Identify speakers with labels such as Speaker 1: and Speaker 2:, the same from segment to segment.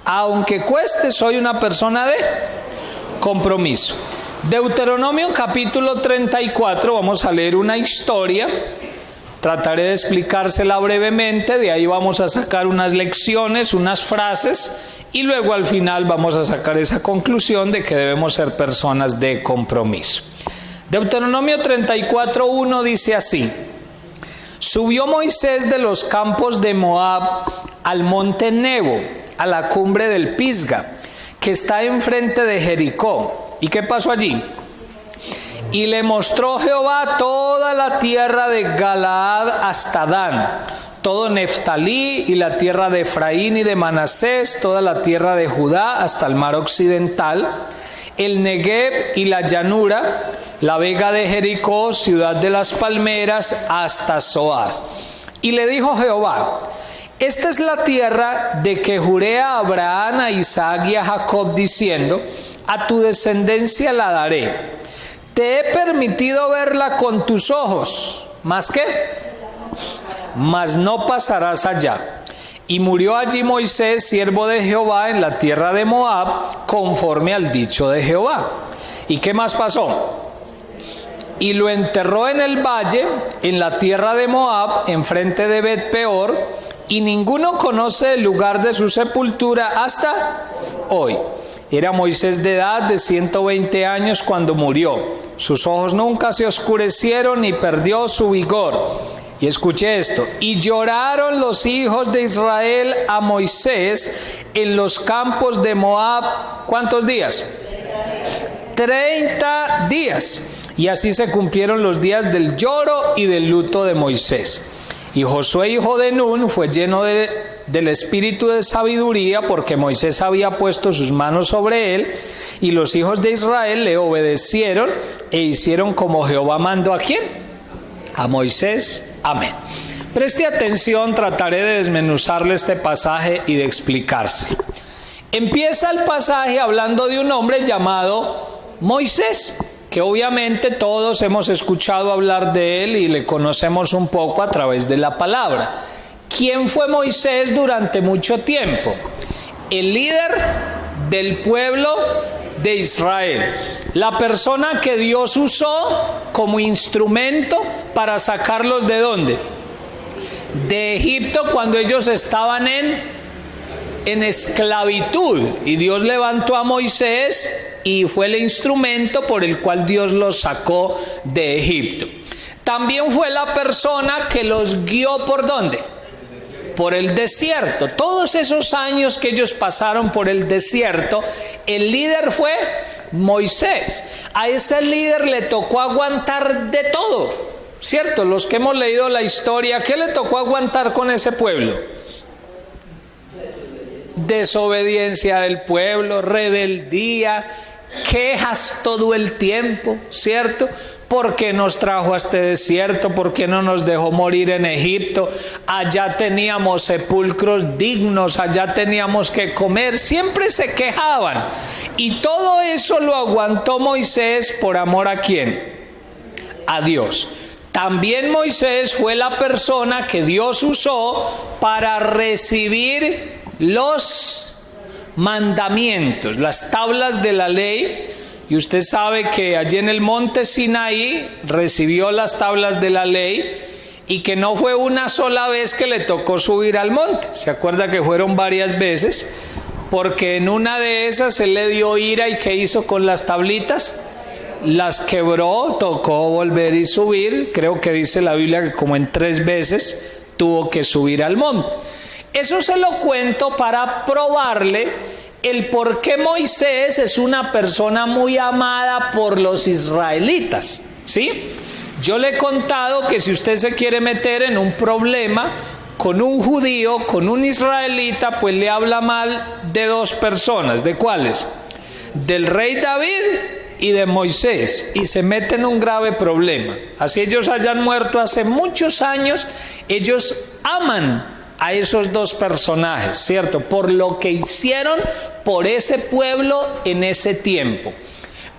Speaker 1: Aunque cueste, soy una persona de compromiso. Deuteronomio capítulo 34, vamos a leer una historia. Trataré de explicársela brevemente, de ahí vamos a sacar unas lecciones, unas frases, y luego al final vamos a sacar esa conclusión de que debemos ser personas de compromiso. Deuteronomio 34:1 dice así: Subió Moisés de los campos de Moab al monte Nebo, a la cumbre del Pisga, que está enfrente de Jericó. ¿Y qué pasó allí? Y le mostró Jehová toda la tierra de Galaad hasta Dan, todo Neftalí y la tierra de Efraín y de Manasés, toda la tierra de Judá hasta el mar occidental, el Negev y la llanura, la vega de Jericó, ciudad de las palmeras, hasta Zoar. Y le dijo Jehová: esta es la tierra de que juré a Abraham, a Isaac y a Jacob, diciendo: a tu descendencia la daré. Te he permitido verla con tus ojos, ¿más qué? Mas no pasarás allá. Y murió allí Moisés, siervo de Jehová, en la tierra de Moab, conforme al dicho de Jehová. ¿Y qué más pasó? Y lo enterró en el valle, en la tierra de Moab, enfrente de Bet-peor, y ninguno conoce el lugar de su sepultura hasta hoy. Era Moisés de edad de 120 años cuando murió. Sus ojos nunca se oscurecieron ni perdió su vigor. Y escuche esto: y lloraron los hijos de Israel a Moisés en los campos de Moab. ¿Cuántos días? 30 días. Y así se cumplieron los días del lloro y del luto de Moisés. Y Josué, hijo de Nun, fue lleno del espíritu de sabiduría, porque Moisés había puesto sus manos sobre él, y los hijos de Israel le obedecieron e hicieron como Jehová mandó. ¿A quién? A Moisés. Amén. Preste atención, trataré de desmenuzarle este pasaje y de explicarse. Empieza el pasaje hablando de un hombre llamado Moisés, que obviamente todos hemos escuchado hablar de él y le conocemos un poco a través de la palabra. ¿Quién fue Moisés durante mucho tiempo? El líder del pueblo de Israel, la persona que Dios usó como instrumento para sacarlos ¿de dónde? De Egipto, cuando ellos estaban en esclavitud, y Dios levantó a Moisés y fue el instrumento por el cual Dios los sacó de Egipto. También fue la persona que los guió ¿por dónde? Por el desierto. Todos esos años que ellos pasaron por el desierto, el líder fue Moisés. A ese líder le tocó aguantar de todo, ¿cierto? Los que hemos leído la historia, ¿qué le tocó aguantar con ese pueblo? Desobediencia del pueblo, rebeldía, quejas todo el tiempo, ¿cierto? ¿Por qué nos trajo a este desierto? ¿Por qué no nos dejó morir en Egipto? Allá teníamos sepulcros dignos, allá teníamos que comer. Siempre se quejaban. Y todo eso lo aguantó Moisés por amor ¿a quién? A Dios. También Moisés fue la persona que Dios usó para recibir los mandamientos, las tablas de la ley. Y usted sabe que allí en el monte Sinaí recibió las tablas de la ley, y que no fue una sola vez que le tocó subir al monte. Se acuerda que fueron varias veces, porque en una de esas él le dio ira, y ¿qué hizo con las tablitas? Las quebró, tocó volver y subir. Creo que dice la Biblia que como en 3 veces tuvo que subir al monte. Eso se lo cuento para probarle el por qué Moisés es una persona muy amada por los israelitas, ¿sí? Yo le he contado que si usted se quiere meter en un problema con un judío, con un israelita, pues le habla mal de 2 personas. ¿De cuáles? Del rey David y de Moisés, y se mete en un grave problema. Así ellos hayan muerto hace muchos años, ellos aman a esos 2 personajes, ¿cierto? Por lo que hicieron por ese pueblo en ese tiempo.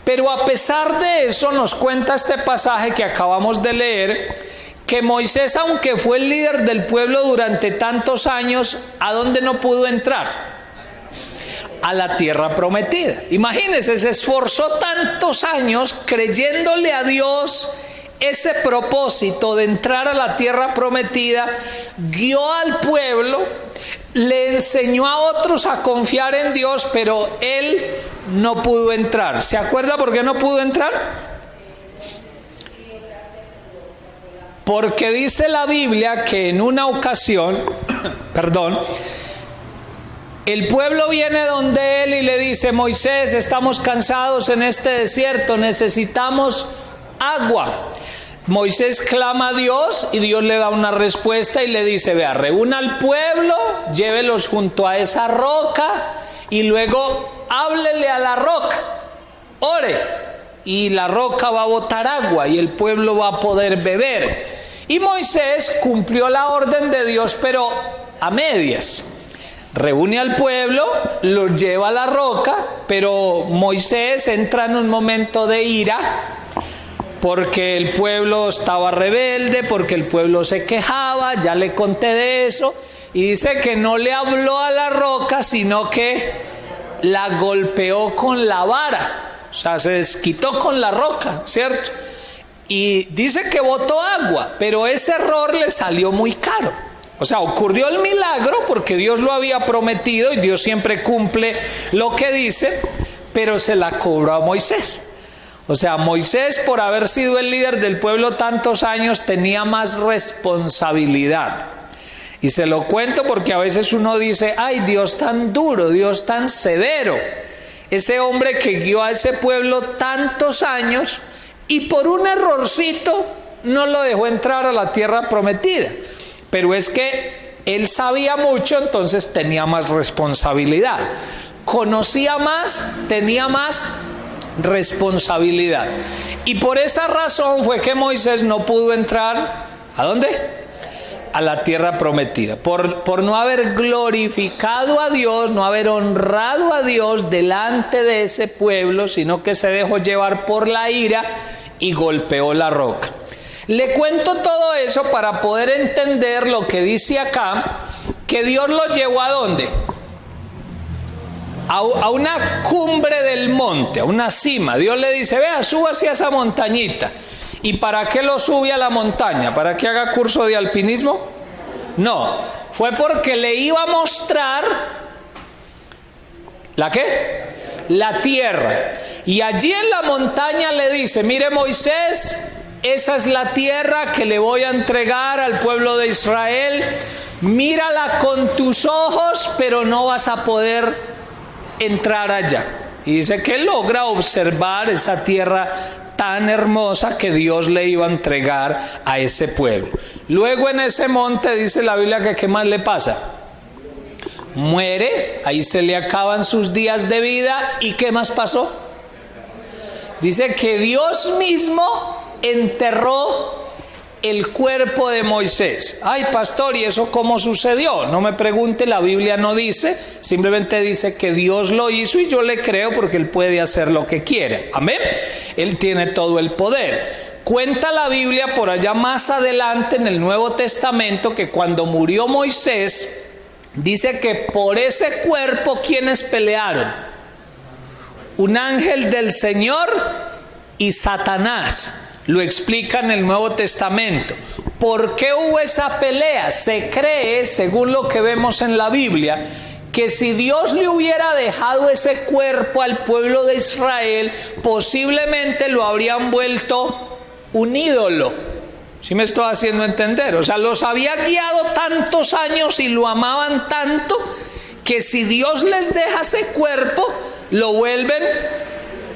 Speaker 1: Pero a pesar de eso, nos cuenta este pasaje que acabamos de leer, que Moisés, aunque fue el líder del pueblo durante tantos años, ¿a dónde no pudo entrar? a la tierra prometida. Imagínense, se esforzó tantos años creyéndole a Dios ese propósito de entrar a la tierra prometida, guió al pueblo, le enseñó a otros a confiar en Dios, pero él no pudo entrar. ¿Se acuerda por qué no pudo entrar? Porque dice la Biblia que en una ocasión, el pueblo viene donde él y le dice: Moisés, estamos cansados en este desierto, necesitamos agua. Moisés clama a Dios y Dios le da una respuesta y le dice: vea, reúna al pueblo, llévelos junto a esa roca y luego háblele a la roca, ore, y la roca va a botar agua y el pueblo va a poder beber. Y Moisés cumplió la orden de Dios, pero a medias. Reúne al pueblo, los lleva a la roca, pero Moisés entra en un momento de ira porque el pueblo estaba rebelde, porque el pueblo se quejaba, ya le conté de eso, y dice que no le habló a la roca, sino que la golpeó con la vara, o sea, se desquitó con la roca, ¿cierto? Y dice que botó agua, pero ese error le salió muy caro. O sea, ocurrió el milagro porque Dios lo había prometido y Dios siempre cumple lo que dice, pero se la cobró a Moisés. O sea, Moisés, por haber sido el líder del pueblo tantos años, tenía más responsabilidad. Y se lo cuento porque a veces uno dice: ay, Dios tan duro, Dios tan severo. Ese hombre que guió a ese pueblo tantos años y por un errorcito no lo dejó entrar a la tierra prometida. Pero es que él sabía mucho, entonces tenía más responsabilidad. Conocía más, tenía más responsabilidad. Y por esa razón fue que Moisés no pudo entrar, ¿a dónde? A la tierra prometida. Por no haber glorificado a Dios, no haber honrado a Dios delante de ese pueblo, sino que se dejó llevar por la ira y golpeó la roca. Le cuento todo eso para poder entender lo que dice acá, que Dios lo llevó ¿a dónde? A una cumbre del monte, a una cima. Dios le dice: vea, suba hacia esa montañita. ¿Y para qué lo sube a la montaña? ¿Para que haga curso de alpinismo? No, fue porque le iba a mostrar ¿la qué? La tierra. Y allí en la montaña le dice: mire, Moisés, esa es la tierra que le voy a entregar al pueblo de Israel. Mírala con tus ojos, pero no vas a poder entrar allá. Y dice que logra observar esa tierra tan hermosa que Dios le iba a entregar a ese pueblo. Luego en ese monte dice la Biblia que ¿qué más le pasa? Muere, ahí se le acaban sus días de vida. ¿Y qué más pasó? Dice que Dios mismo enterró el cuerpo de Moisés. Ay, pastor, ¿y eso cómo sucedió? No me pregunte, la Biblia no dice, simplemente dice que Dios lo hizo y yo le creo porque Él puede hacer lo que quiere. Amén. Él tiene todo el poder. Cuenta la Biblia por allá más adelante en el Nuevo Testamento que cuando murió Moisés, dice que por ese cuerpo, ¿quiénes pelearon? Un ángel del Señor y Satanás. Lo explica en el Nuevo Testamento. ¿Por qué hubo esa pelea? Se cree, según lo que vemos en la Biblia, que si Dios le hubiera dejado ese cuerpo al pueblo de Israel, posiblemente lo habrían vuelto un ídolo. ¿Sí me estoy haciendo entender? O sea, los había guiado tantos años y lo amaban tanto que si Dios les deja ese cuerpo, lo vuelven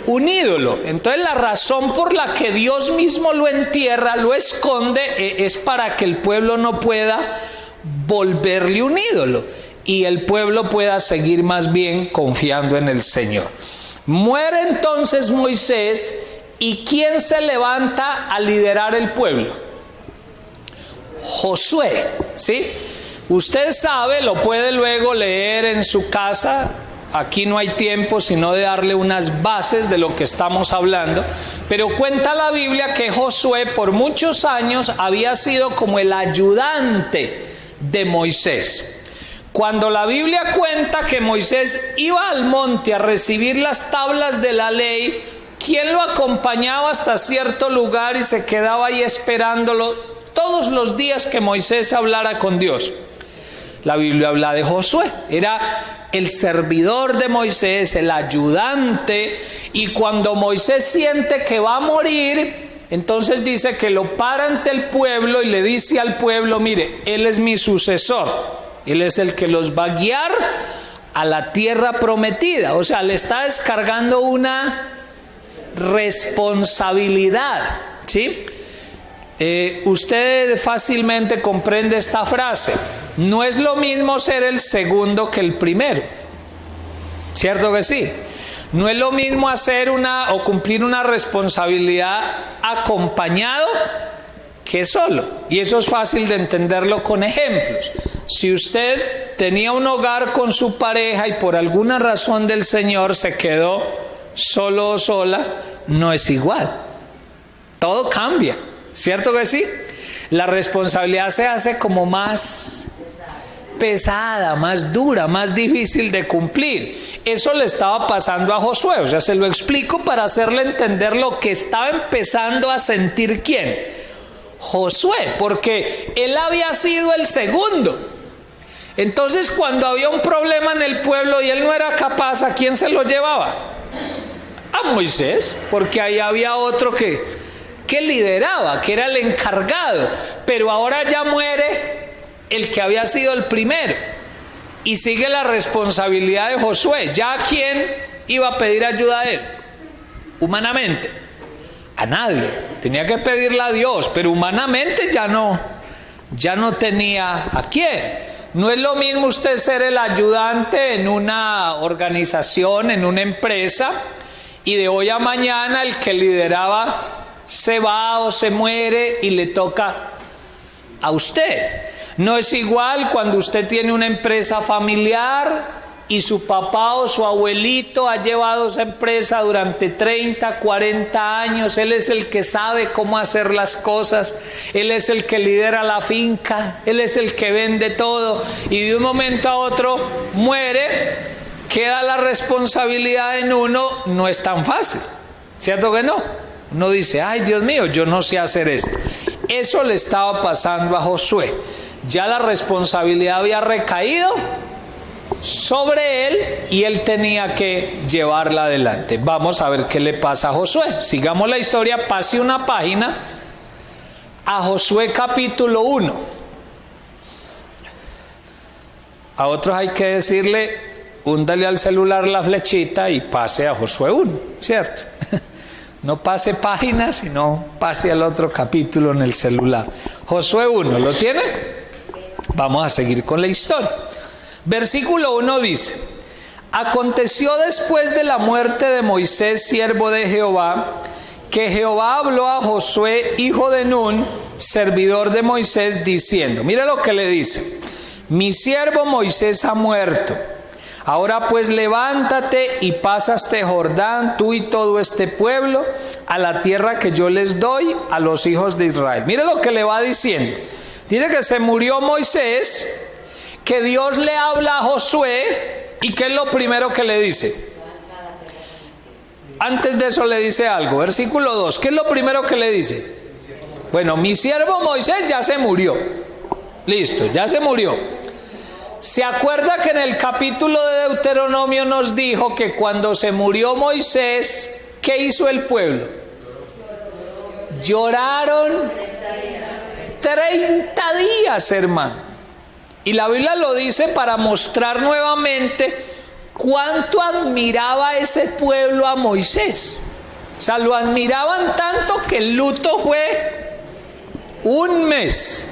Speaker 1: un ídolo. Entonces la razón por la que Dios mismo lo entierra, lo esconde, es para que el pueblo no pueda volverle un ídolo y el pueblo pueda seguir más bien confiando en el Señor. Muere entonces Moisés, ¿y quién se levanta a liderar el pueblo? Josué, ¿sí? Usted sabe, lo puede luego leer en su casa. Aquí no hay tiempo sino de darle unas bases de lo que estamos hablando, pero cuenta la Biblia que Josué por muchos años había sido como el ayudante de Moisés. Cuando la Biblia cuenta que Moisés iba al monte a recibir las tablas de la ley, ¿quién lo acompañaba hasta cierto lugar y se quedaba ahí esperándolo todos los días que Moisés hablara con Dios? La Biblia habla de Josué. Era el servidor de Moisés, el ayudante, y cuando Moisés siente que va a morir, entonces dice que lo para ante el pueblo y le dice al pueblo: mire, él es mi sucesor. Él es el que los va a guiar a la tierra prometida. O sea, le está descargando una responsabilidad, ¿sí? Usted fácilmente comprende esta frase. No es lo mismo ser el segundo que el primero. ¿Cierto que sí? No es lo mismo hacer o cumplir una responsabilidad acompañado que solo. Y eso es fácil de entenderlo con ejemplos. Si usted tenía un hogar con su pareja y por alguna razón del Señor se quedó solo o sola, no es igual. Todo cambia, ¿cierto que sí? La responsabilidad se hace como más pesada, más dura, más difícil de cumplir. Eso le estaba pasando a Josué. O sea, se lo explico para hacerle entender lo que estaba empezando a sentir ¿quién? Josué, porque él había sido el segundo. Entonces, cuando había un problema en el pueblo y él no era capaz, ¿a quién se lo llevaba? A Moisés, porque ahí había otro que lideraba, que era el encargado. Pero ahora ya muere el que había sido el primero y sigue la responsabilidad de Josué. ¿Ya a quién iba a pedir ayuda a él? Humanamente, a nadie. Tenía que pedirle a Dios, pero humanamente ya no tenía a quién. No es lo mismo usted ser el ayudante en una organización, en una empresa, y de hoy a mañana el que lideraba se va o se muere y le toca a usted. No es igual cuando usted tiene una empresa familiar y su papá o su abuelito ha llevado esa empresa durante 30, 40 años. Él es el que sabe cómo hacer las cosas. Él es el que lidera la finca. Él es el que vende todo. Y de un momento a otro muere, queda la responsabilidad en uno. No es tan fácil, ¿cierto que no? Uno dice: ay, Dios mío, yo no sé hacer esto. Eso le estaba pasando a Josué. Ya la responsabilidad había recaído sobre él y él tenía que llevarla adelante. Vamos a ver qué le pasa a Josué. Sigamos la historia, pase una página a Josué capítulo 1. A otros hay que decirle: húndale al celular la flechita y pase a Josué 1, ¿cierto? No pase páginas, sino pase al otro capítulo en el celular. Josué 1, ¿lo tiene? Vamos a seguir con la historia. Versículo 1 dice: aconteció después de la muerte de Moisés, siervo de Jehová, que Jehová habló a Josué, hijo de Nun, servidor de Moisés, diciendo, mira lo que le dice: mi siervo Moisés ha muerto. Ahora pues levántate y pasa este Jordán, tú y todo este pueblo, a la tierra que yo les doy a los hijos de Israel. Mire lo que le va diciendo. Dice que se murió Moisés, que Dios le habla a Josué, y ¿qué es lo primero que le dice? Antes de eso le dice algo. Versículo 2, ¿qué es lo primero que le dice? Bueno, mi siervo Moisés ya se murió. Listo, ya se murió. ¿Se acuerda que en el capítulo de Deuteronomio nos dijo que cuando se murió Moisés, ¿qué hizo el pueblo? Lloraron 30 días, hermano. Y la Biblia lo dice para mostrar nuevamente cuánto admiraba ese pueblo a Moisés. O sea, lo admiraban tanto que el luto fue un mes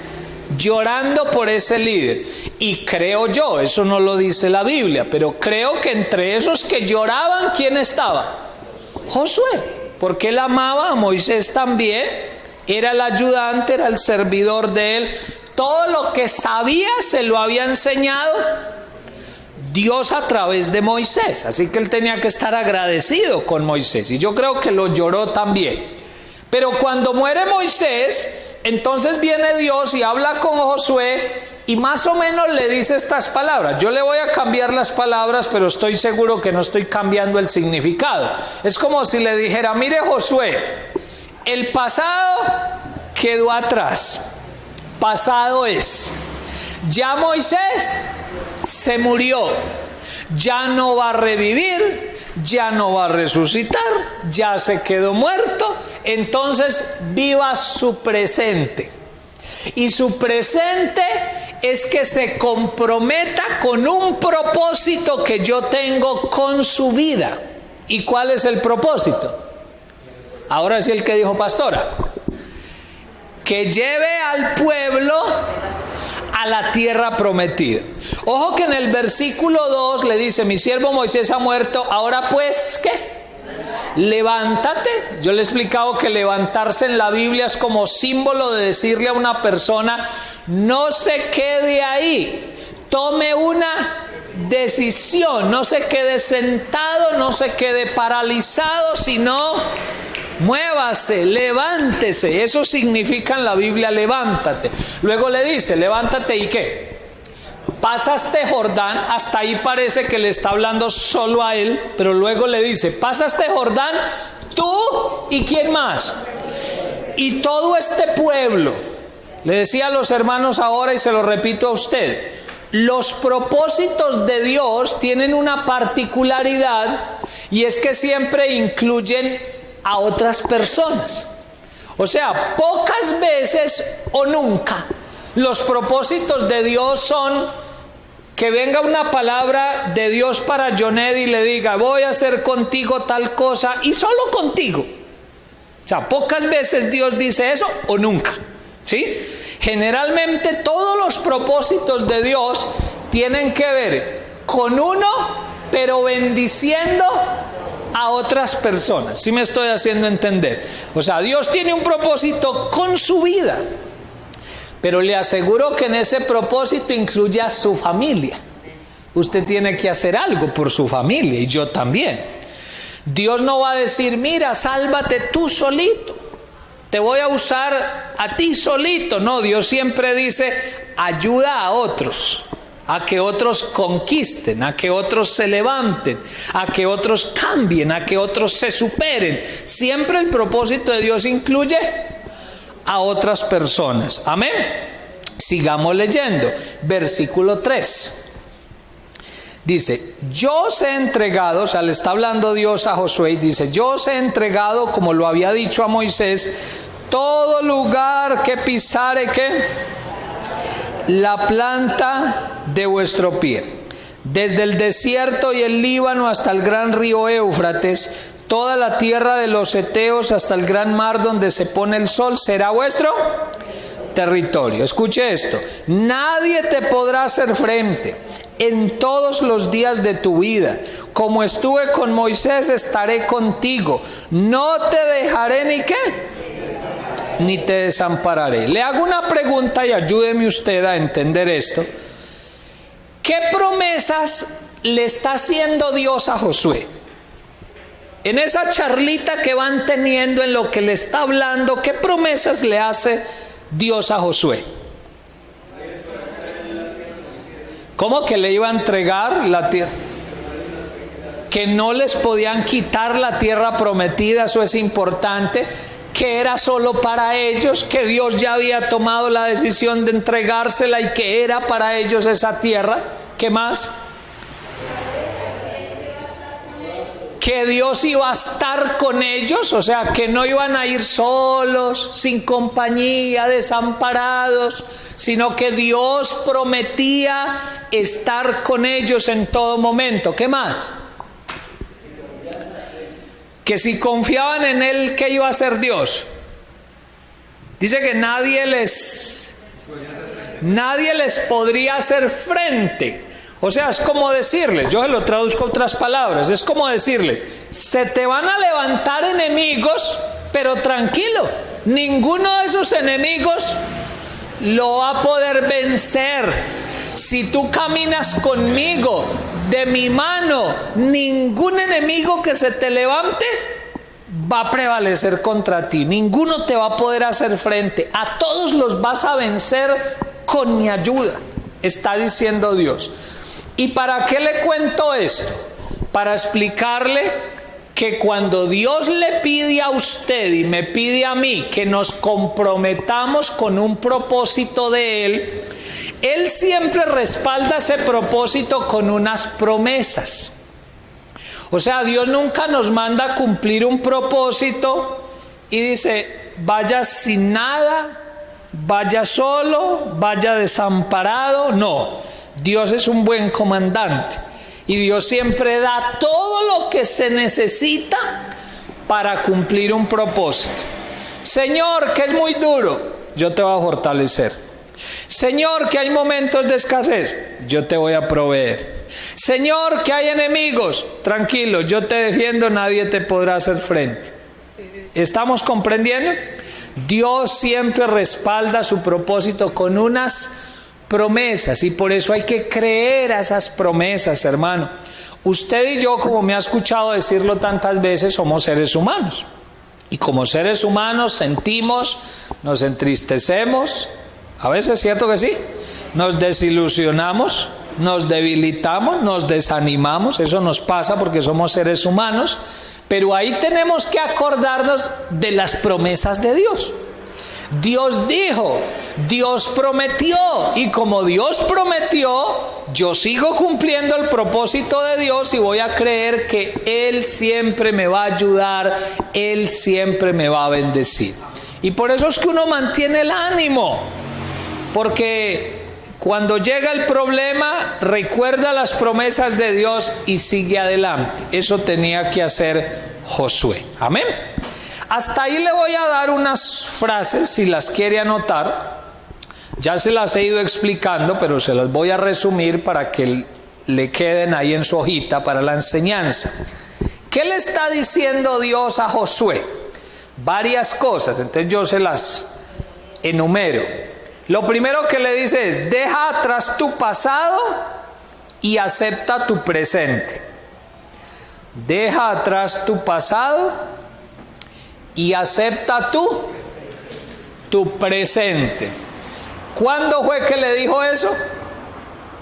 Speaker 1: llorando por ese líder. Y creo yo, eso no lo dice la Biblia, pero creo que entre esos que lloraban, ¿quién estaba? Josué, porque él amaba a Moisés también, era el ayudante, era el servidor de él. Todo lo que sabía se lo había enseñado Dios a través de Moisés, así que él tenía que estar agradecido con Moisés, y yo creo que lo lloró también. Pero cuando muere Moisés, entonces viene Dios y habla con Josué y más o menos le dice estas palabras. Yo le voy a cambiar las palabras, pero estoy seguro que no estoy cambiando el significado. Es como si le dijera: mire Josué, el pasado quedó atrás, pasado es. Ya Moisés se murió, ya no va a revivir, ya no va a resucitar, ya se quedó muerto. Entonces viva su presente. Y su presente es que se comprometa con un propósito que yo tengo con su vida. ¿Y cuál es el propósito? Ahora sí, el que dijo pastora: que lleve al pueblo a la tierra prometida. Ojo que en el versículo 2 le dice: mi siervo Moisés ha muerto, ahora pues, ¿qué? Levántate. Yo le he explicado que levantarse en la Biblia es como símbolo de decirle a una persona: no se quede ahí, tome una decisión, no se quede sentado, no se quede paralizado, sino muévase, levántese. Eso significa en la Biblia levántate. Luego le dice: levántate y ¿qué? Pasa este Jordán. Hasta ahí parece que le está hablando solo a él, pero luego le dice: pasa este Jordán, tú y ¿quién más? Y todo este pueblo. Le decía a los hermanos ahora y se lo repito a usted: los propósitos de Dios tienen una particularidad, y es que siempre incluyen a otras personas. O sea, pocas veces o nunca los propósitos de Dios son que venga una palabra de Dios para Jonet y le diga: voy a hacer contigo tal cosa, y solo contigo. O sea, pocas veces Dios dice eso o nunca, ¿sí? Generalmente todos los propósitos de Dios tienen que ver con uno, pero bendiciendo a otras personas. ¿Sí me estoy haciendo entender? O sea, Dios tiene un propósito con su vida, pero le aseguro que en ese propósito incluye a su familia. Usted tiene que hacer algo por su familia, y yo también. Dios no va a decir: mira, sálvate tú solito, te voy a usar a ti solito. No, Dios siempre dice: ayuda a otros, a que otros conquisten, a que otros se levanten, a que otros cambien, a que otros se superen. Siempre el propósito de Dios incluye a otras personas. Amén. Sigamos leyendo. Versículo 3. Dice: yo os he entregado, o sea, le está hablando Dios a Josué y dice: yo os he entregado, como lo había dicho a Moisés, todo lugar que pisare, ¿qué? La planta de vuestro pie, desde el desierto y el Líbano hasta el gran río Éufrates, toda la tierra de los heteos hasta el gran mar donde se pone el sol, será vuestro territorio. Escuche esto: nadie te podrá hacer frente en todos los días de tu vida. Como estuve con Moisés, estaré contigo. No te dejaré ni qué, ni te desampararé. Le hago una pregunta y ayúdeme usted a entender esto. ¿Qué promesas le está haciendo Dios a Josué? En esa charlita que van teniendo, en lo que le está hablando, ¿qué promesas le hace Dios a Josué? ¿Cómo que le iba a entregar la tierra? Que no les podían quitar la tierra prometida, eso es importante. Que era solo para ellos, que Dios ya había tomado la decisión de entregársela y que era para ellos esa tierra. ¿Qué más? Que Dios iba a estar con ellos, o sea, que no iban a ir solos, sin compañía, desamparados, sino que Dios prometía estar con ellos en todo momento. ¿Qué más? Que si confiaban en Él, ¿qué iba a hacer Dios? Dice que nadie les podría hacer frente. O sea, es como decirles, yo se lo traduzco a otras palabras, es como decirles: se te van a levantar enemigos, pero tranquilo, ninguno de esos enemigos lo va a poder vencer. Si tú caminas conmigo, de mi mano, ningún enemigo que se te levante va a prevalecer contra ti. Ninguno te va a poder hacer frente. A todos los vas a vencer con mi ayuda. está diciendo Dios. ¿Y para qué le cuento esto? Para explicarle que cuando Dios le pide a usted y me pide a mí que nos comprometamos con un propósito de Él, Él siempre respalda ese propósito con unas promesas. O sea, Dios nunca nos manda a cumplir un propósito y dice, vaya sin nada, vaya solo, vaya desamparado. No, Dios es un buen comandante y Dios siempre da todo lo que se necesita para cumplir un propósito. Señor, que es muy duro, yo te voy a fortalecer. Señor, que hay momentos de escasez, yo te voy a proveer. Señor, que hay enemigos, tranquilo, yo te defiendo, nadie te podrá hacer frente. ¿Estamos comprendiendo? Dios siempre respalda su propósito con unas promesas y por eso hay que creer a esas promesas, hermano. Usted y yo, como me ha escuchado decirlo tantas veces, somos seres humanos. Y como seres humanos sentimos, nos entristecemos, a veces es cierto que sí, nos desilusionamos, nos debilitamos, nos desanimamos, eso nos pasa porque somos seres humanos, pero ahí tenemos que acordarnos de las promesas de Dios. Dios dijo, Dios prometió, y como Dios prometió, yo sigo cumpliendo el propósito de Dios y voy a creer que Él siempre me va a ayudar, Él siempre me va a bendecir. Y por eso es que uno mantiene el ánimo, porque cuando llega el problema, recuerda las promesas de Dios y sigue adelante. Eso tenía que hacer Josué. Amén. Hasta ahí le voy a dar unas frases, si las quiere anotar. Ya se las he ido explicando, pero se las voy a resumir para que le queden ahí en su hojita para la enseñanza. ¿Qué le está diciendo Dios a Josué? Varias cosas, entonces yo se las enumero. Lo primero que le dice es, deja atrás tu pasado y acepta tu presente. Deja atrás tu pasado y acepta tu presente. ¿Cuándo fue que le dijo eso?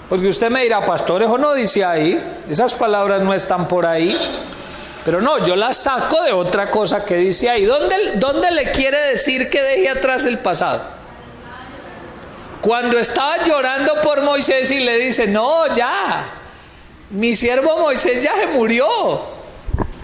Speaker 1: Porque usted me dirá, pastor, eso no dice ahí, esas palabras no están por ahí. Pero no, yo las saco de otra cosa que dice ahí. ¿Dónde le quiere decir que deje atrás el pasado? Cuando estaba llorando por Moisés y le dice, no, ya, mi siervo Moisés ya se murió,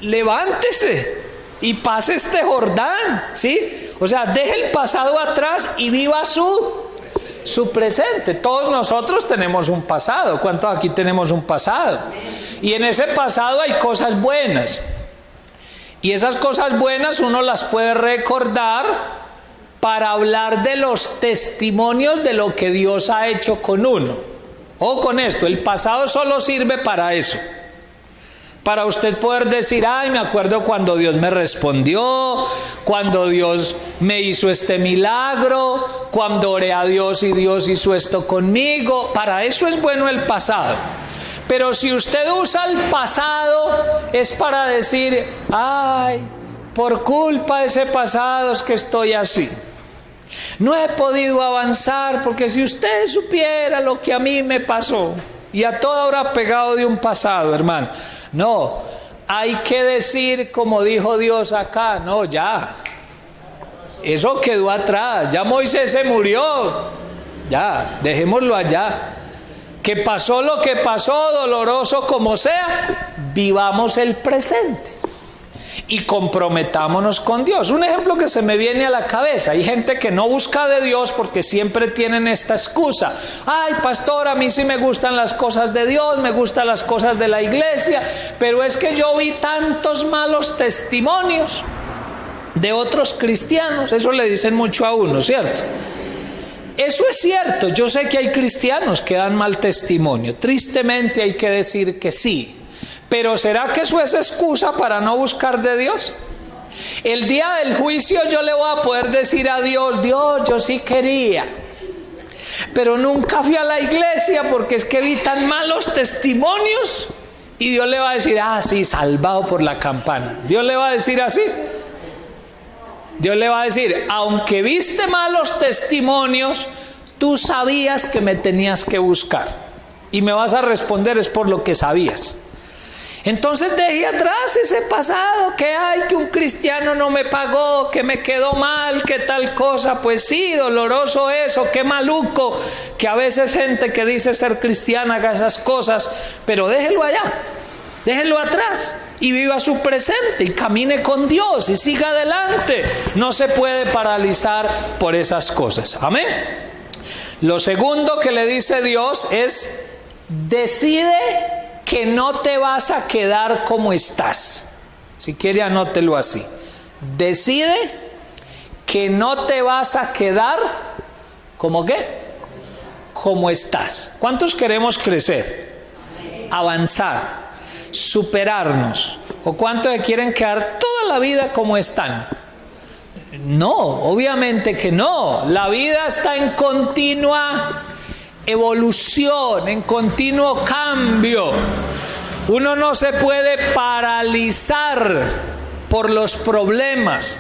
Speaker 1: levántese y pase este Jordán, ¿sí? O sea, deje el pasado atrás y viva su presente. Todos nosotros tenemos un pasado. ¿Cuántos aquí tenemos un pasado? Y en ese pasado hay cosas buenas. Y esas cosas buenas uno las puede recordar para hablar de los testimonios de lo que Dios ha hecho con uno. O con esto, el pasado solo sirve para eso. Para usted poder decir, ay, me acuerdo cuando Dios me respondió, cuando Dios me hizo este milagro, cuando oré a Dios y Dios hizo esto conmigo. Para eso es bueno el pasado. Pero si usted usa el pasado, es para decir, ay, por culpa de ese pasado es que estoy así. No he podido avanzar porque si usted supiera lo que a mí me pasó, y a toda hora pegado de un pasado, hermano. No, hay que decir como dijo Dios acá, no, ya, eso quedó atrás, ya Moisés se murió, ya, dejémoslo allá. Que pasó lo que pasó, doloroso como sea, vivamos el presente y comprometámonos con Dios. Un ejemplo que se me viene a la cabeza, hay gente que no busca de Dios porque siempre tienen esta excusa. Ay, pastor, a mí sí me gustan las cosas de Dios, me gustan las cosas de la iglesia, pero es que yo vi tantos malos testimonios de otros cristianos. Eso le dicen mucho a uno, ¿cierto? Eso es cierto, yo sé que hay cristianos que dan mal testimonio, tristemente hay que decir que sí, pero ¿será que eso es excusa para no buscar de Dios? El día del juicio yo le voy a poder decir a Dios, Dios, yo sí quería, pero nunca fui a la iglesia porque es que vi tan malos testimonios, y Dios le va a decir, ah, sí, salvado por la campana. Dios le va a decir así. Dios le va a decir, aunque viste malos testimonios, Tú sabías que me tenías que buscar y me vas a responder es por lo que sabías. Entonces dejé atrás ese pasado, que hay, que un cristiano no me pagó, que me quedó mal, que tal cosa. Pues sí, doloroso eso, qué maluco que a veces gente que dice ser cristiana haga esas cosas, pero déjelo allá, déjelo atrás y viva su presente y camine con Dios y siga adelante. No se puede paralizar por esas cosas. Amén. Lo segundo que le dice Dios es: decide que no te vas a quedar como estás. Si quiere, anótelo así. Decide que no te vas a quedar ¿como qué? Como estás. ¿Cuántos queremos crecer? Avanzar, superarnos. ¿O cuántos quieren quedar toda la vida como están? No, obviamente que no. La vida está en continua evolución, en continuo cambio. Uno no se puede paralizar por los problemas.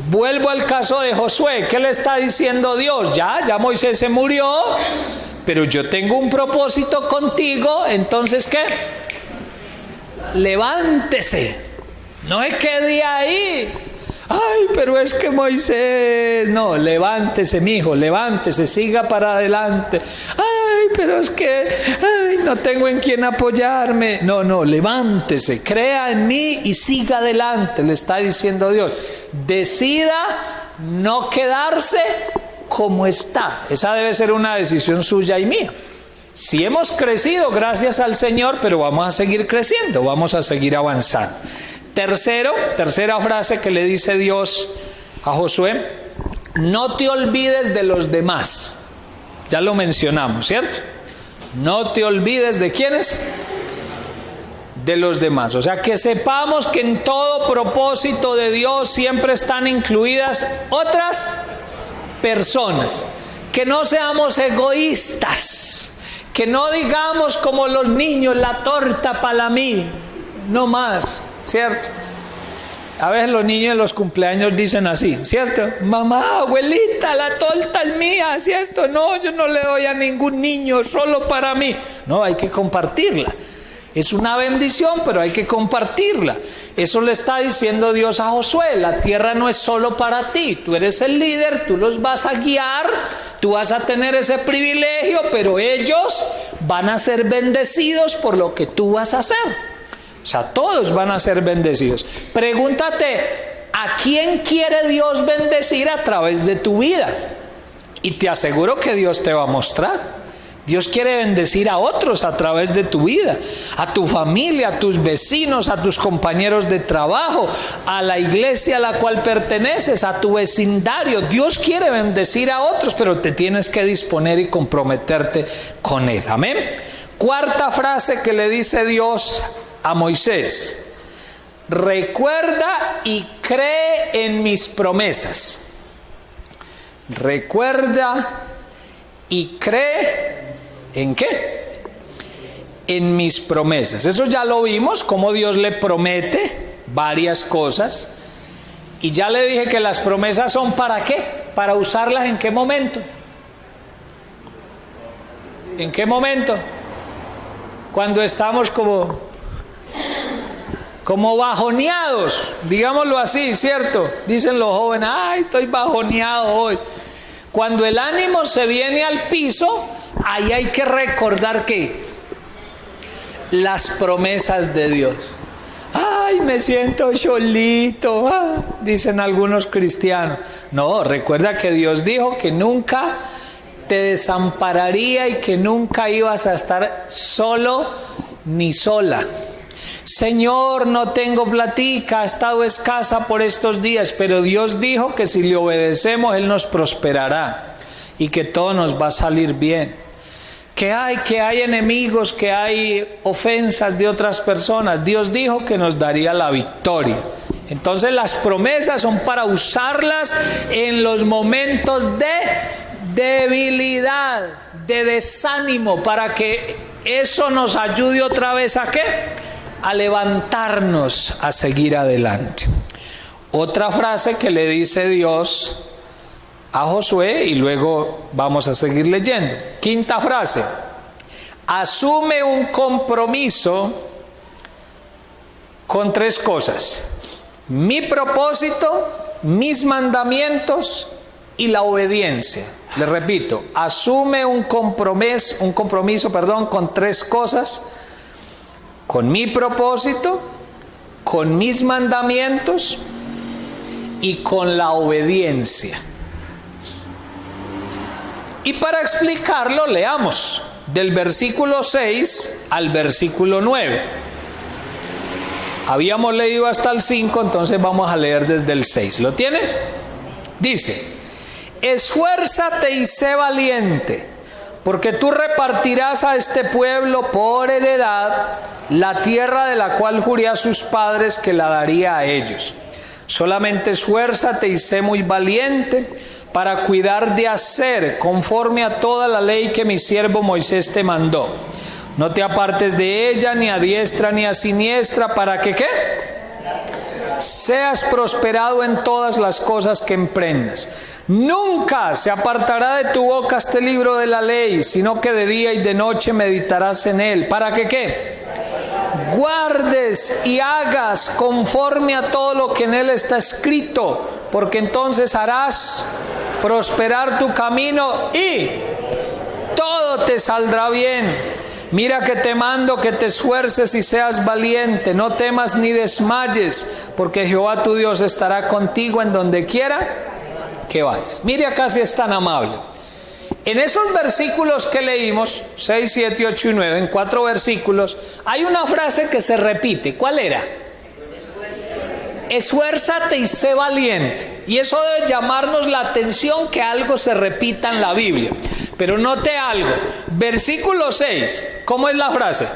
Speaker 1: Vuelvo al caso de Josué. ¿Qué le está diciendo Dios? Ya Moisés se murió, pero yo tengo un propósito contigo. Entonces, ¿qué? Levántese, no se quede ahí. Ay, pero es que Moisés, no, levántese, mi hijo, levántese, siga para adelante. Ay, pero es que, no tengo en quién apoyarme. No, levántese, crea en mí y siga adelante, le está diciendo Dios. Decida no quedarse como está. Esa debe ser una decisión suya y mía. Si hemos crecido, gracias al Señor, pero vamos a seguir creciendo, vamos a seguir avanzando. Tercera frase que le dice Dios a Josué: no te olvides de los demás. Ya lo mencionamos, ¿cierto? No te olvides de quiénes, de los demás. O sea, que sepamos que en todo propósito de Dios siempre están incluidas otras personas. Que no seamos egoístas, que no digamos como los niños, la torta para mí, no más. ¿Cierto? A veces los niños en los cumpleaños dicen así, ¿cierto? Mamá, abuelita, la torta es mía, ¿cierto? No, yo no le doy a ningún niño, solo para mí. No, hay que compartirla. Es una bendición, pero hay que compartirla. Eso le está diciendo Dios a Josué: la tierra no es solo para ti, tú eres el líder, tú los vas a guiar, tú vas a tener ese privilegio, pero ellos van a ser bendecidos por lo que tú vas a hacer. O sea, todos van a ser bendecidos. Pregúntate, ¿a quién quiere Dios bendecir a través de tu vida? Y te aseguro que Dios te va a mostrar. Dios quiere bendecir a otros a través de tu vida, a tu familia, a tus vecinos, a tus compañeros de trabajo, a la iglesia a la cual perteneces, a tu vecindario. Dios quiere bendecir a otros, pero te tienes que disponer y comprometerte con Él. Amén. Cuarta frase que le dice Dios a Moisés: recuerda y cree en mis promesas. Recuerda y cree ¿en qué? En mis promesas. Eso ya lo vimos, cómo Dios le promete varias cosas. Y ya le dije que las promesas son ¿para qué? Para usarlas ¿en qué momento? ¿En qué momento? Cuando estamos como bajoneados, digámoslo así, ¿cierto? Dicen los jóvenes: ay, estoy bajoneado hoy. Cuando el ánimo se viene al piso, ahí hay que recordar que las promesas de Dios. Ay, me siento solito, dicen algunos cristianos. No, recuerda que Dios dijo que nunca te desampararía y que nunca ibas a estar solo ni sola. Señor, no tengo platica, ha estado escasa por estos días, pero Dios dijo que si le obedecemos Él nos prosperará y que todo nos va a salir bien. Que hay enemigos, que hay ofensas de otras personas. Dios dijo que nos daría la victoria. Entonces las promesas son para usarlas en los momentos de debilidad, de desánimo, para que eso nos ayude otra vez ¿a qué? A levantarnos, a seguir adelante. Otra frase que le dice Dios a Josué y luego vamos a seguir leyendo. Quinta frase: asume un compromiso con 3 cosas: mi propósito, mis mandamientos y la obediencia. Le repito, asume un compromiso con 3 cosas: con mi propósito, con mis mandamientos y con la obediencia. Y para explicarlo, leamos del versículo 6 al versículo 9. Habíamos leído hasta el 5, entonces vamos a leer desde el 6. ¿Lo tienen? Dice: esfuérzate y sé valiente, porque tú repartirás a este pueblo por heredad la tierra de la cual juré a sus padres que la daría a ellos. Solamente esfuérzate y sé muy valiente para cuidar de hacer conforme a toda la ley que mi siervo Moisés te mandó. No te apartes de ella, ni a diestra ni a siniestra, para que ¿qué? Seas prosperado en todas las cosas que emprendas. Nunca se apartará de tu boca este libro de la ley, sino que de día y de noche meditarás en él. ¿Para que qué? Guardes y hagas conforme a todo lo que en él está escrito, porque entonces harás prosperar tu camino y todo te saldrá bien. Mira que te mando que te esfuerces y seas valiente, no temas ni desmayes, porque Jehová tu Dios estará contigo en donde quiera que vayas. Mire acá si es tan amable. En esos versículos que leímos, 6, 7, 8 y 9, en 4 versículos, hay una frase que se repite. ¿Cuál era? Esfuérzate y sé valiente. Y eso debe llamarnos la atención, que algo se repita en la Biblia. Pero note algo. Versículo 6, ¿cómo es la frase?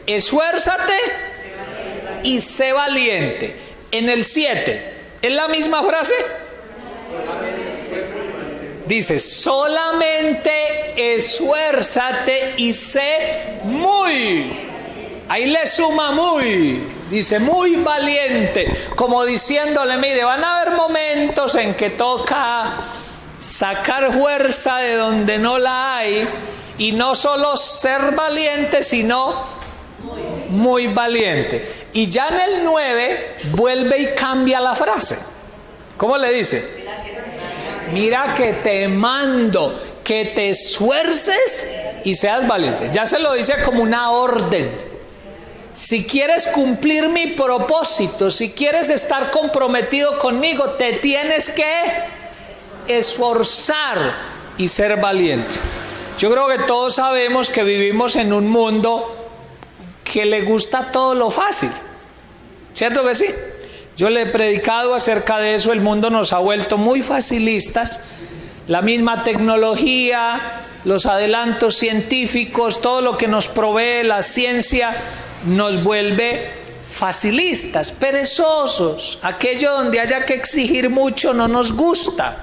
Speaker 1: Esfuérzate y sé valiente. En el 7, ¿es la misma frase? Dice, solamente esfuérzate y sé muy. Ahí le suma muy. Dice, muy valiente. Como diciéndole, mire, van a haber momentos en que toca sacar fuerza de donde no la hay. Y no solo ser valiente, sino muy valiente. Y ya en el 9 vuelve y cambia la frase. ¿Cómo le dice? Mira que te mando que te esfuerces y seas valiente. Ya se lo dice como una orden. Si quieres cumplir mi propósito, si quieres estar comprometido conmigo, te tienes que esforzar y ser valiente. Yo creo que todos sabemos que vivimos en un mundo que le gusta todo lo fácil. ¿Cierto que sí? Yo le he predicado acerca de eso. El mundo nos ha vuelto muy facilistas. La misma tecnología, los adelantos científicos, todo lo que nos provee la ciencia nos vuelve facilistas, perezosos. Aquello donde haya que exigir mucho no nos gusta.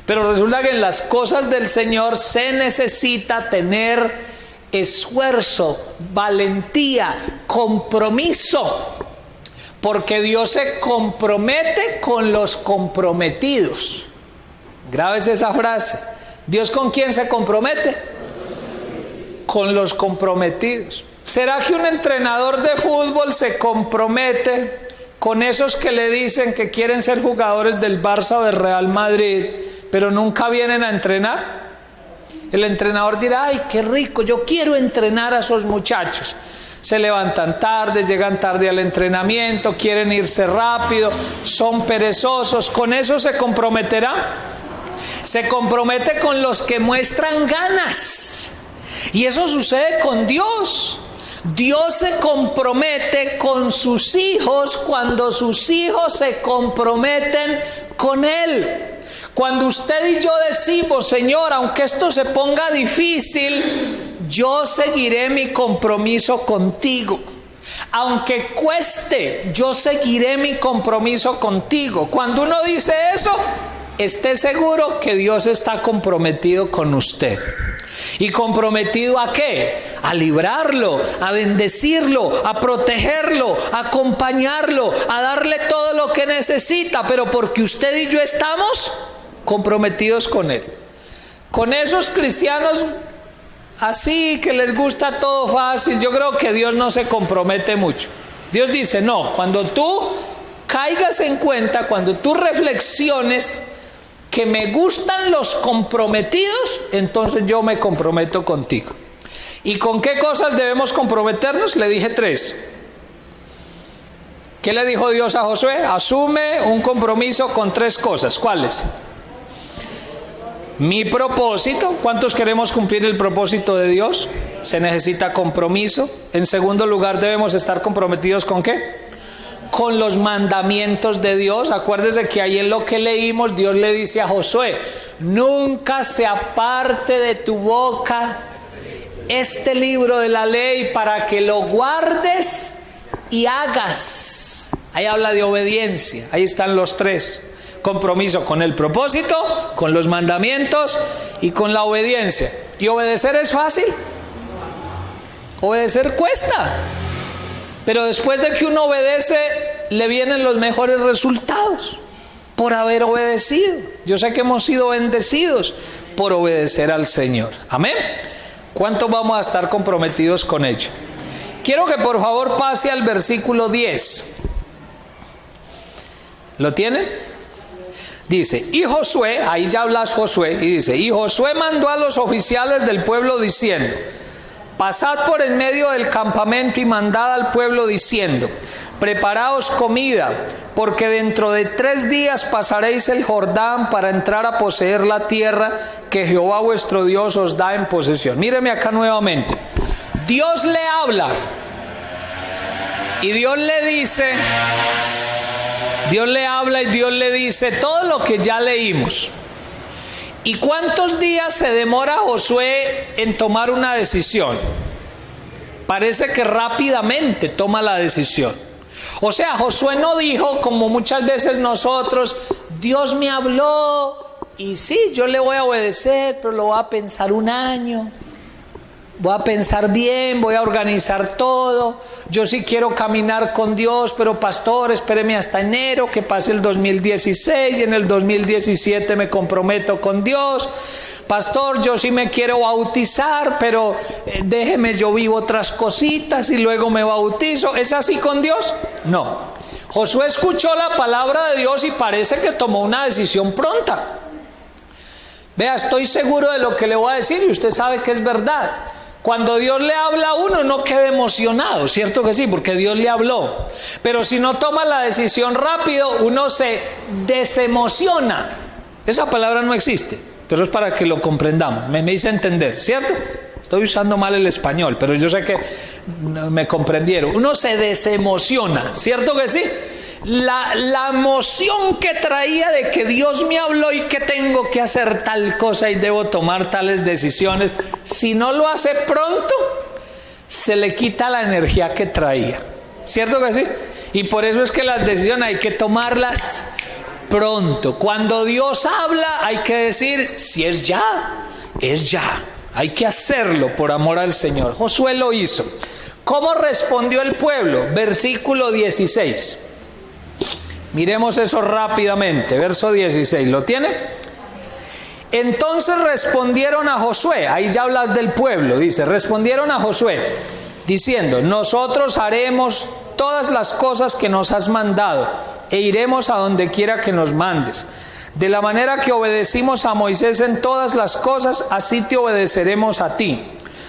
Speaker 1: Pero resulta que en las cosas del Señor se necesita tener esfuerzo, valentía, compromiso. Porque Dios se compromete con los comprometidos. Grábese esa frase. ¿Dios con quién se compromete? Con los comprometidos. ¿Será que un entrenador de fútbol se compromete con esos que le dicen que quieren ser jugadores del Barça o del Real Madrid, pero nunca vienen a entrenar? El entrenador dirá, ay, qué rico, yo quiero entrenar a esos muchachos. Se levantan tarde, llegan tarde al entrenamiento, quieren irse rápido, son perezosos. ¿Con eso se comprometerá? Se compromete con los que muestran ganas. Y eso sucede con Dios. Dios se compromete con sus hijos cuando sus hijos se comprometen con Él. Cuando usted y yo decimos, Señor, aunque esto se ponga difícil, yo seguiré mi compromiso contigo. Aunque cueste, yo seguiré mi compromiso contigo. Cuando uno dice eso, esté seguro que Dios está comprometido con usted. ¿Y comprometido a qué? A librarlo, a bendecirlo, a protegerlo, a acompañarlo, a darle todo lo que necesita. Pero porque usted y yo estamos comprometidos con Él. Con esos cristianos así que les gusta todo fácil, yo creo que Dios no se compromete mucho. Dios dice, no, cuando tú caigas en cuenta, cuando tú reflexiones que me gustan los comprometidos, entonces yo me comprometo contigo. ¿Y con qué cosas debemos comprometernos? Le dije 3. ¿Qué le dijo Dios a Josué? Asume un compromiso con 3 cosas. ¿Cuáles? Mi propósito. ¿Cuántos queremos cumplir el propósito de Dios? Se necesita compromiso. En segundo lugar, debemos estar comprometidos ¿con qué? Con los mandamientos de Dios. Acuérdese que ahí en lo que leímos, Dios le dice a Josué, nunca se aparte de tu boca este libro de la ley para que lo guardes y hagas. Ahí habla de obediencia. Ahí están los 3. Compromiso con el propósito, con los mandamientos y con la obediencia. ¿Y obedecer es fácil? Obedecer cuesta. Pero después de que uno obedece, le vienen los mejores resultados por haber obedecido. Yo sé que hemos sido bendecidos por obedecer al Señor. Amén. ¿Cuántos vamos a estar comprometidos con ello? Quiero que por favor pase al versículo 10. ¿Lo tienen? Dice, y Josué, ahí ya hablas Josué, y dice, y Josué mandó a los oficiales del pueblo diciendo, pasad por en medio del campamento y mandad al pueblo diciendo, preparaos comida, porque dentro de 3 días pasaréis el Jordán para entrar a poseer la tierra que Jehová vuestro Dios os da en posesión. Míreme acá nuevamente. Dios le habla y Dios le dice, Dios le habla y Dios le dice todo lo que ya leímos. ¿Y cuántos días se demora Josué en tomar una decisión? Parece que rápidamente toma la decisión. O sea, Josué no dijo, como muchas veces nosotros, Dios me habló y sí, yo le voy a obedecer, pero lo voy a pensar 1 año. Voy a pensar bien, voy a organizar todo. Yo sí quiero caminar con Dios, pero pastor, espéreme hasta enero, que pase el 2016 y en el 2017 me comprometo con Dios. Pastor, yo sí me quiero bautizar, pero déjeme, yo vivo otras cositas y luego me bautizo. ¿Es así con Dios? No. Josué escuchó la palabra de Dios y parece que tomó una decisión pronta. Vea, estoy seguro de lo que le voy a decir y usted sabe que es verdad. Cuando Dios le habla a uno, no quede emocionado, ¿cierto que sí? Porque Dios le habló. Pero si no toma la decisión rápido, uno se desemociona. Esa palabra no existe, pero es para que lo comprendamos. Me hice entender, ¿cierto? Estoy usando mal el español, pero yo sé que me comprendieron. Uno se desemociona, ¿cierto que sí? La emoción que traía de que Dios me habló y que tengo que hacer tal cosa y debo tomar tales decisiones, si no lo hace pronto, se le quita la energía que traía. ¿Cierto que sí? Y por eso es que las decisiones hay que tomarlas pronto. Cuando Dios habla, hay que decir, si es ya, es ya. Hay que hacerlo por amor al Señor. Josué lo hizo. ¿Cómo respondió el pueblo? Versículo 16. Miremos eso rápidamente, verso 16, ¿lo tiene? Entonces respondieron a Josué, ahí ya hablas del pueblo, dice, respondieron a Josué, diciendo, nosotros haremos todas las cosas que nos has mandado, e iremos a donde quiera que nos mandes. De la manera que obedecimos a Moisés en todas las cosas, así te obedeceremos a ti.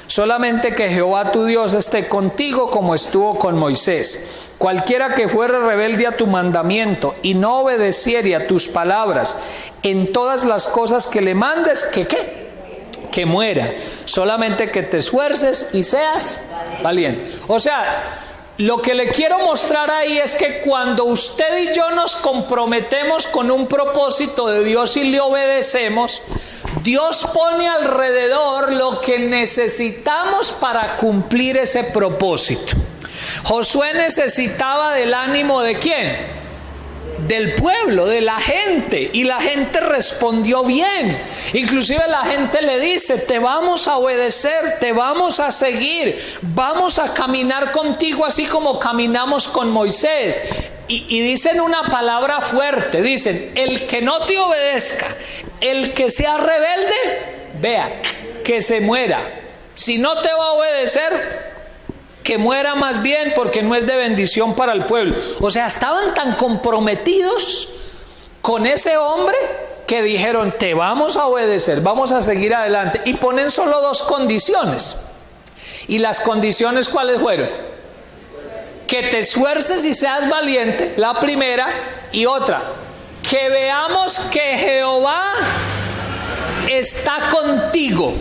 Speaker 1: Solamente que Jehová tu Dios esté contigo como estuvo con Moisés. Cualquiera que fuere rebelde a tu mandamiento y no obedeciere a tus palabras en todas las cosas que le mandes, que muera. Solamente que te esfuerces y seas valiente. O sea, lo que le quiero mostrar ahí es que cuando usted y yo nos comprometemos con un propósito de Dios y le obedecemos, Dios pone alrededor lo que necesitamos para cumplir ese propósito. Josué necesitaba del ánimo ¿de quién? Del pueblo, de la gente, y la gente respondió bien. Inclusive la gente le dice, te vamos a obedecer, te vamos a seguir, vamos a caminar contigo así como caminamos con Moisés. Y dicen una palabra fuerte, dicen, el que no te obedezca, el que sea rebelde, vea, que se muera. Si no te va a obedecer, que muera más bien, porque no es de bendición para el pueblo. O sea, estaban tan comprometidos con ese hombre que dijeron, te vamos a obedecer, vamos a seguir adelante. Y ponen solo 2 condiciones. ¿Y las condiciones cuáles fueron? Que te esfuerces y seas valiente, la primera, y otra, que veamos que Jehová está contigo.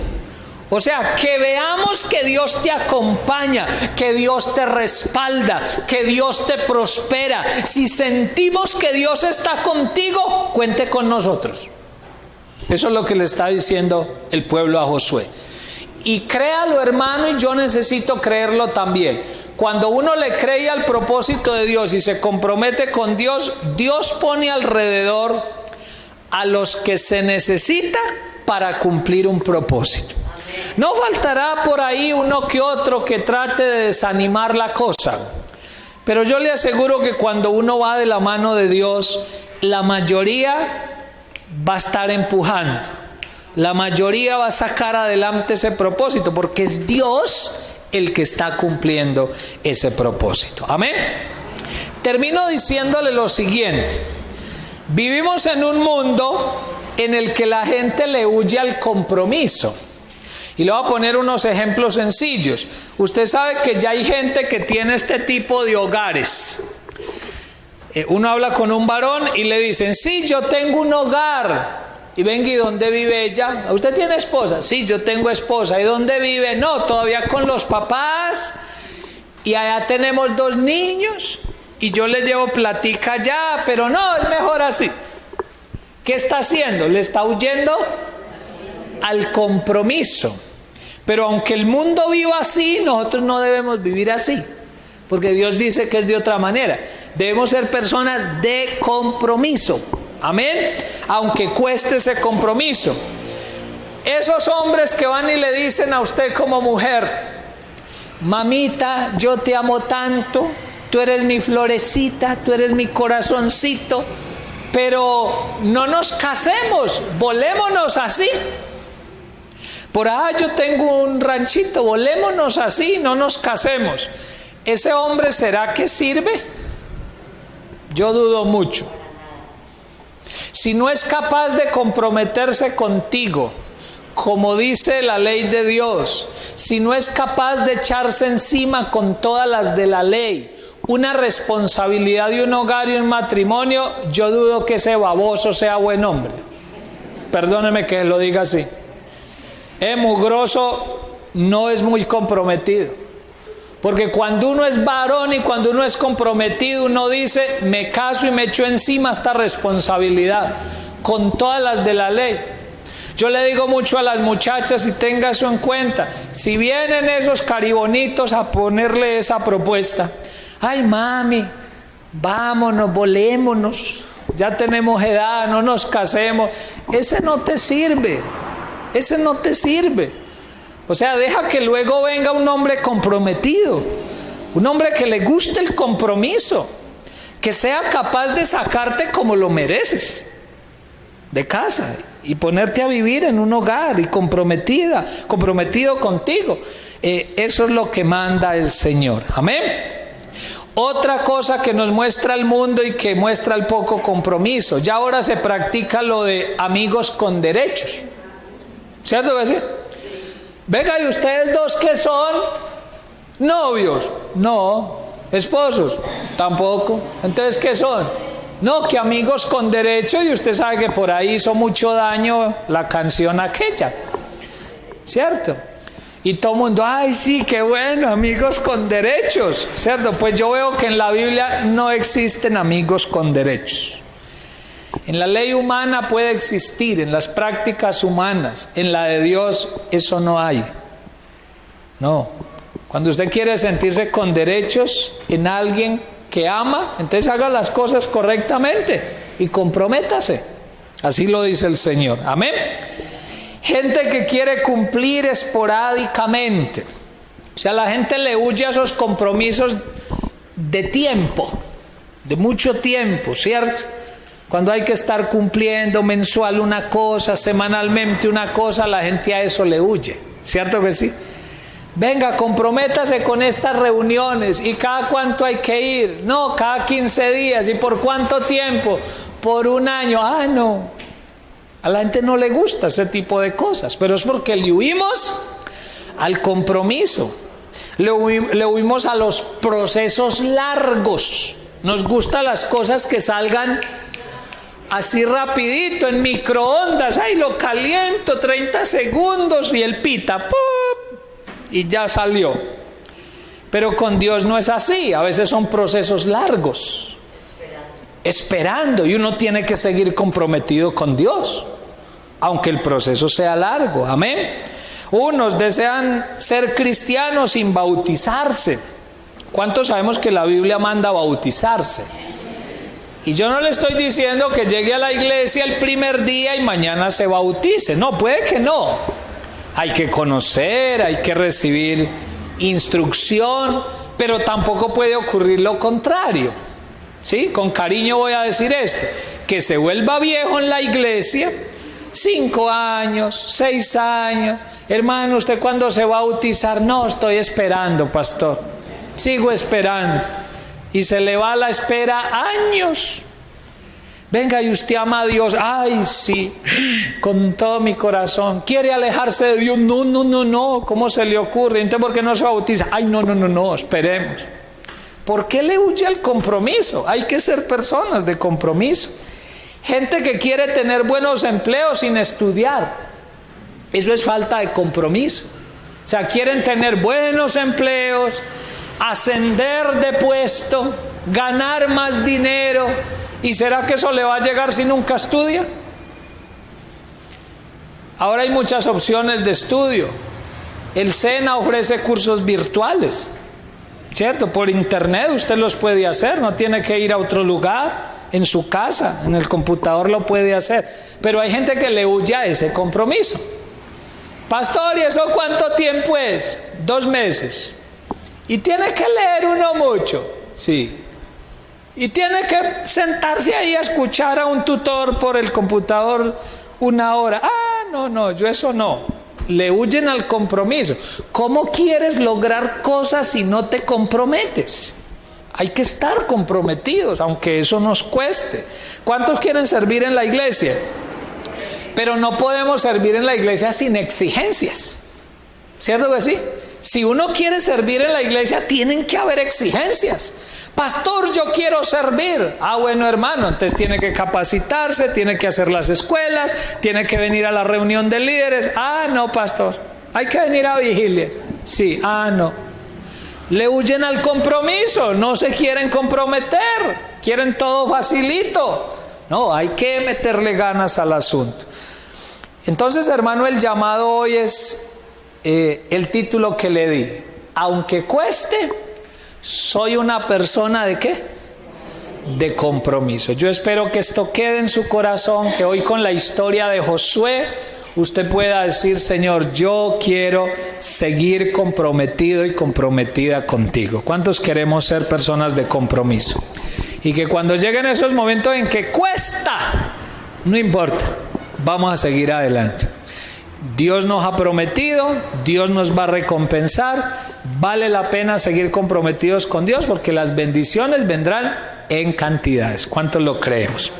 Speaker 1: O sea, que veamos que Dios te acompaña, que Dios te respalda, que Dios te prospera. Si sentimos que Dios está contigo, cuente con nosotros. Eso es lo que le está diciendo el pueblo a Josué. Y créalo, hermano, y yo necesito creerlo también. Cuando uno le cree al propósito de Dios y se compromete con Dios, Dios pone alrededor a los que se necesita para cumplir un propósito. No faltará por ahí uno que otro que trate de desanimar la cosa, pero yo le aseguro que cuando uno va de la mano de Dios, la mayoría va a estar empujando, la mayoría va a sacar adelante ese propósito, porque es Dios el que está cumpliendo ese propósito. Amén. Termino diciéndole lo siguiente: vivimos en un mundo en el que la gente le huye al compromiso. Y le voy a poner unos ejemplos sencillos. Usted sabe que ya hay gente que tiene este tipo de hogares. Uno habla con un varón y le dicen, sí, yo tengo un hogar. Y venga, ¿y dónde vive ella? ¿Usted tiene esposa? Sí, yo tengo esposa. ¿Y dónde vive? No, todavía con los papás. Y allá tenemos 2 niños. Y yo le llevo platica allá, pero no, es mejor así. ¿Qué está haciendo? Le está huyendo al compromiso. Pero aunque el mundo viva así, nosotros no debemos vivir así, porque Dios dice que es de otra manera. Debemos ser personas de compromiso. Amén. Aunque cueste ese compromiso. Esos hombres que van y le dicen a usted como mujer, mamita, yo te amo tanto, tú eres mi florecita, tú eres mi corazoncito, pero no nos casemos, volémonos así. Por ahí yo tengo un ranchito, volémonos así, no nos casemos. ¿Ese hombre será que sirve? Yo dudo mucho. Si no es capaz de comprometerse contigo, como dice la ley de Dios, si no es capaz de echarse encima con todas las de la ley, una responsabilidad de un hogar y un matrimonio, yo dudo que ese baboso sea buen hombre. Perdóneme que lo diga así. Mugroso no es muy comprometido, porque cuando uno es varón y cuando uno es comprometido, uno dice, me caso y me echo encima esta responsabilidad con todas las de la ley. Yo le digo mucho a las muchachas, y tenga eso en cuenta, si vienen esos caribonitos a ponerle esa propuesta, ay mami, vámonos, volémonos, ya tenemos edad, no nos casemos, ese no te sirve. Ese no te sirve. O sea, deja que luego venga un hombre comprometido, un hombre que le guste el compromiso, que sea capaz de sacarte como lo mereces de casa y ponerte a vivir en un hogar y comprometido contigo. Eso es lo que manda el Señor. Amén. Otra cosa que nos muestra el mundo y que muestra el poco compromiso, ya ahora se practica lo de amigos con derechos. ¿Cierto que sí? Venga, ¿y ustedes 2 qué son? ¿Novios? No. ¿Esposos? Tampoco. Entonces, ¿qué son? No, que amigos con derecho, y usted sabe que por ahí hizo mucho daño la canción aquella. ¿Cierto? Y todo el mundo, ay sí, qué bueno, amigos con derechos. ¿Cierto? Pues yo veo que en la Biblia no existen amigos con derechos. En la ley humana puede existir, en las prácticas humanas, en la de Dios eso no hay. No. Cuando usted quiere sentirse con derechos en alguien que ama, entonces haga las cosas correctamente y comprométase. Así lo dice el Señor. Amén. Gente que quiere cumplir esporádicamente. O sea, la gente le huye a esos compromisos de tiempo. de mucho tiempo, ¿cierto? Cuando hay que estar cumpliendo mensual una cosa, semanalmente una cosa, la gente a eso le huye, ¿cierto que sí? Venga, comprométase con estas reuniones. ¿Y cada cuánto hay que ir? No, cada 15 días. ¿Y por cuánto tiempo? Por un año. Ah, no. A la gente no le gusta ese tipo de cosas, pero es porque le huimos al compromiso. Le huimos a los procesos largos. Nos gustan las cosas que salgan así rapidito, en microondas. Ay, lo caliento, 30 segundos y el pita, ¡pum! Y ya salió. Pero con Dios no es así. A veces son procesos largos, esperando, y uno tiene que seguir comprometido con Dios, aunque el proceso sea largo. Amén. Unos desean ser cristianos sin bautizarse. ¿Cuántos sabemos que la Biblia manda bautizarse? Y yo no le estoy diciendo que llegue a la iglesia el primer día y mañana se bautice. No, puede que no. Hay que conocer, hay que recibir instrucción, pero tampoco puede ocurrir lo contrario. ¿Sí? Con cariño voy a decir esto: que se vuelva viejo en la iglesia, 5 años, 6 años. Hermano, ¿usted cuándo se va a bautizar? No, estoy esperando, pastor. Sigo esperando. Y se le va a la espera años. Venga, ¿y usted ama a Dios? Ay, sí, con todo mi corazón. ¿Quiere alejarse de Dios? No, ¿cómo se le ocurre? Entonces, ¿por qué no se bautiza? Ay, no, esperemos. ¿Por qué le huye al compromiso? Hay que ser personas de compromiso. Gente que quiere tener buenos empleos sin estudiar. Eso es falta de compromiso. O sea, quieren tener buenos empleos, ascender de puesto, ganar más dinero. ¿Y será que eso le va a llegar si nunca estudia? Ahora hay muchas opciones de estudio. El SENA ofrece cursos virtuales, ¿cierto? Por internet usted los puede hacer, no tiene que ir a otro lugar, en su casa, en el computador lo puede hacer. Pero hay gente que le huye a ese compromiso. Pastor, ¿y eso cuánto tiempo es? 2 meses. ¿Y tiene que leer uno mucho? Sí. ¿Y tiene que sentarse ahí a escuchar a un tutor por el computador 1 hora? Ah, no, yo eso no. Le huyen al compromiso. ¿Cómo quieres lograr cosas si no te comprometes? Hay que estar comprometidos, aunque eso nos cueste. ¿Cuántos quieren servir en la iglesia? Pero no podemos servir en la iglesia sin exigencias. ¿Cierto que sí? Si uno quiere servir en la iglesia, tienen que haber exigencias. Pastor, yo quiero servir. Ah, bueno, hermano, entonces tiene que capacitarse, tiene que hacer las escuelas, tiene que venir a la reunión de líderes. Ah, no, pastor, hay que venir a vigilias. Sí, no. Le huyen al compromiso, no se quieren comprometer, quieren todo facilito. No, hay que meterle ganas al asunto. Entonces, hermano, el llamado hoy es el título que le di: aunque cueste, soy una persona ¿de qué? De compromiso. Yo espero que esto quede en su corazón, que hoy con la historia de Josué usted pueda decir: Señor, yo quiero seguir comprometido y comprometida contigo. ¿Cuántos queremos ser personas de compromiso? Y que cuando lleguen esos momentos en que cuesta, no importa, vamos a seguir adelante. Dios nos ha prometido, Dios nos va a recompensar. Vale la pena seguir comprometidos con Dios porque las bendiciones vendrán en cantidades. ¿Cuántos lo creemos?